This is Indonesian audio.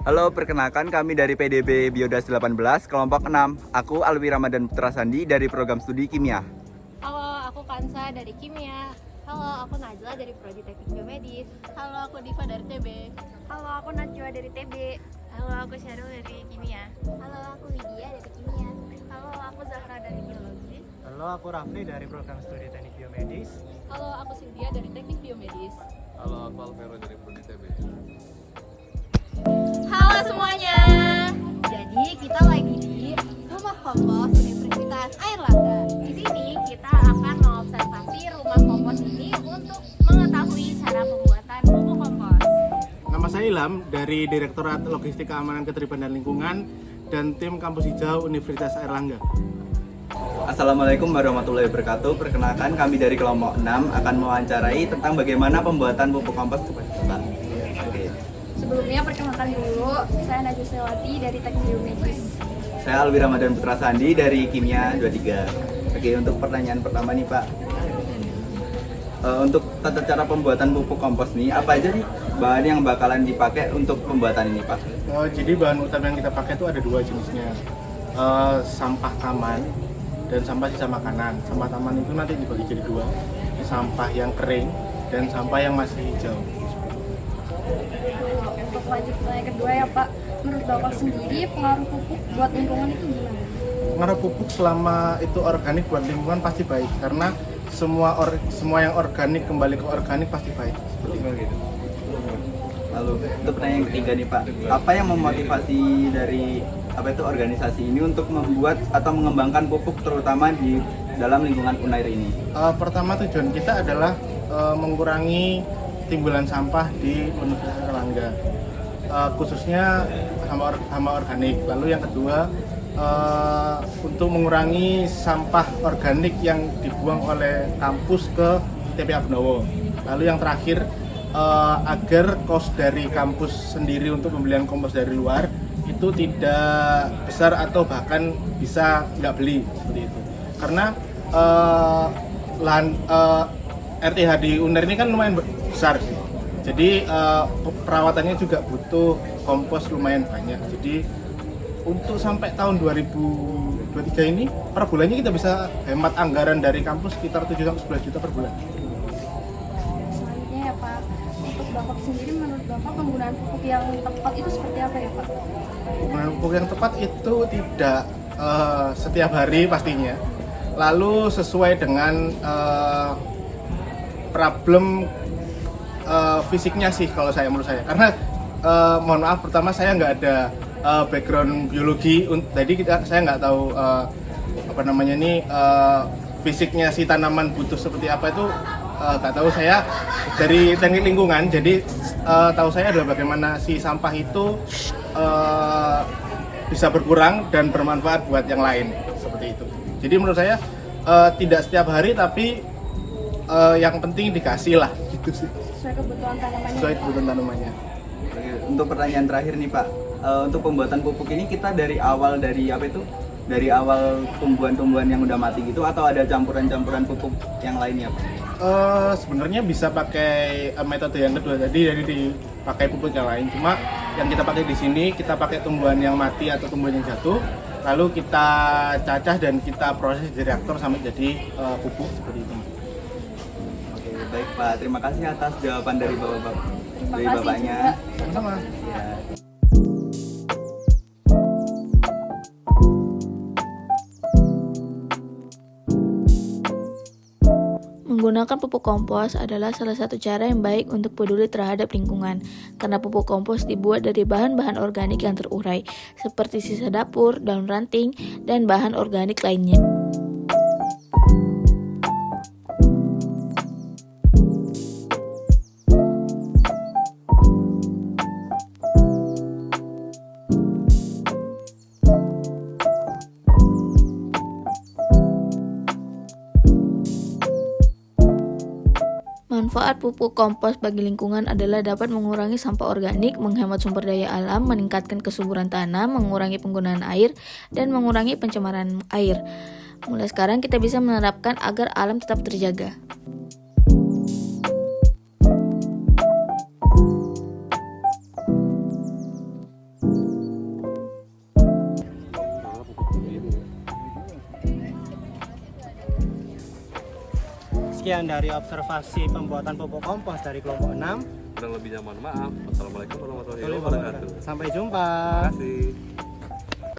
Halo, perkenalkan kami dari PDB Biodas 18, kelompok 6. Aku Alwi Ramadan Putra Sandi dari program studi kimia. Halo, aku Kansa dari Kimia. Halo, aku Najla dari Prodi Teknik Biomedis. Halo, aku Diva dari TB. Halo, aku Najwa dari TB. Halo, aku Syarul dari Kimia. Halo, aku Widya dari Kimia. Halo, aku Zahra dari Biologi. Halo, aku Rafli dari program studi Teknik Biomedis. Halo, aku Cynthia dari Teknik Biomedis. Halo, aku Alvero dari Prodi TB. Halo semuanya. Jadi kita lagi di Rumah Kompos Universitas Airlangga. Di sini kita akan mengobservasi rumah kompos ini untuk mengetahui cara pembuatan pupuk kompos. Nama saya Ilham dari Direktorat Logistik Keamanan Keterlibatan dan Lingkungan dan tim Kampus Hijau Universitas Airlangga. Assalamualaikum warahmatullahi wabarakatuh. Perkenalkan kami dari kelompok 6 akan mewawancarai tentang bagaimana pembuatan pupuk kompos kepada Bapak. Oke. Sebelumnya perkenalkan dulu, saya Najwa Sewati dari Teknik Biomedis. Saya Alwi Ramadan Putra Sandi dari Kimia 23. Oke, untuk pertanyaan pertama nih Pak. Untuk tata cara pembuatan pupuk kompos nih, apa aja nih bahan yang bakalan dipakai untuk pembuatan ini Pak? Jadi bahan utama yang kita pakai itu ada dua jenisnya. Sampah taman dan sampah sisa makanan. Sampah taman itu nanti dibagi jadi dua, sampah yang kering dan sampah yang masih hijau. Untuk lanjut pertanyaan kedua ya Pak, menurut Bapak sendiri pengaruh pupuk buat lingkungan itu gimana? Pengaruh pupuk selama itu organik buat lingkungan pasti baik, karena semua yang organik kembali ke organik pasti baik. Gitu. Lalu untuk pertanyaan yang ketiga nih Pak, apa yang memotivasi dari organisasi ini untuk membuat atau mengembangkan pupuk terutama di dalam lingkungan Unair ini? Pertama tujuan kita adalah mengurangi timbulan sampah di Universitas Airlangga, khususnya hama organik. Lalu yang kedua untuk mengurangi sampah organik yang dibuang oleh kampus ke TPA Benowo. Lalu yang terakhir agar kos dari kampus sendiri untuk pembelian kompos dari luar itu tidak besar atau bahkan bisa nggak beli seperti itu. Karena RTH di UNER ini kan lumayan besar sih. Jadi perawatannya juga butuh kompos lumayan banyak. Jadi untuk sampai tahun 2023 ini per bulannya kita bisa hemat anggaran dari kampus sekitar 7-11 juta per bulan. Selanjutnya ya Pak, untuk Bapak sendiri menurut Bapak penggunaan pupuk yang tepat itu seperti apa ya Pak? Penggunaan pupuk yang tepat itu tidak setiap hari pastinya. Lalu sesuai dengan problem fisiknya sih kalau menurut saya. Karena mohon maaf, pertama saya nggak ada background biologi, jadi saya nggak tahu fisiknya si tanaman butuh seperti apa itu nggak tahu. Saya dari teknik lingkungan, jadi tahu saya adalah bagaimana si sampah itu bisa berkurang dan bermanfaat buat yang lain seperti itu. Jadi menurut saya tidak setiap hari, tapi yang penting dikasih lah gitu sih. Sesuai kebutuhan tanamannya. Sesuai kebutuhan tanamannya. Untuk pertanyaan terakhir nih Pak, untuk pembuatan pupuk ini kita dari awal tumbuhan-tumbuhan yang udah mati gitu, atau ada campuran-campuran pupuk yang lainnya Pak? Sebenarnya bisa pakai metode yang kedua tadi, jadi dipakai pupuk yang lain. Cuma yang kita pakai di sini, kita pakai tumbuhan yang mati atau tumbuhan yang jatuh, lalu kita cacah dan kita proses di reaktor sampai jadi pupuk seperti itu. Oke, baik Pak, terima kasih atas jawaban dari Bapaknya. Sama-sama. Ya. Menggunakan pupuk kompos adalah salah satu cara yang baik untuk peduli terhadap lingkungan, karena pupuk kompos dibuat dari bahan-bahan organik yang terurai, seperti sisa dapur, daun ranting, dan bahan organik lainnya. Manfaat pupuk kompos bagi lingkungan adalah dapat mengurangi sampah organik, menghemat sumber daya alam, meningkatkan kesuburan tanah, mengurangi penggunaan air, dan mengurangi pencemaran air. Mulai sekarang kita bisa menerapkan agar alam tetap terjaga. sekian dari observasi pembuatan pupuk kompos dari kelompok 6. Kurang lebihnya mohon maaf. Wassalamualaikum warahmatullahi wabarakatuh. Sampai jumpa. Terima kasih.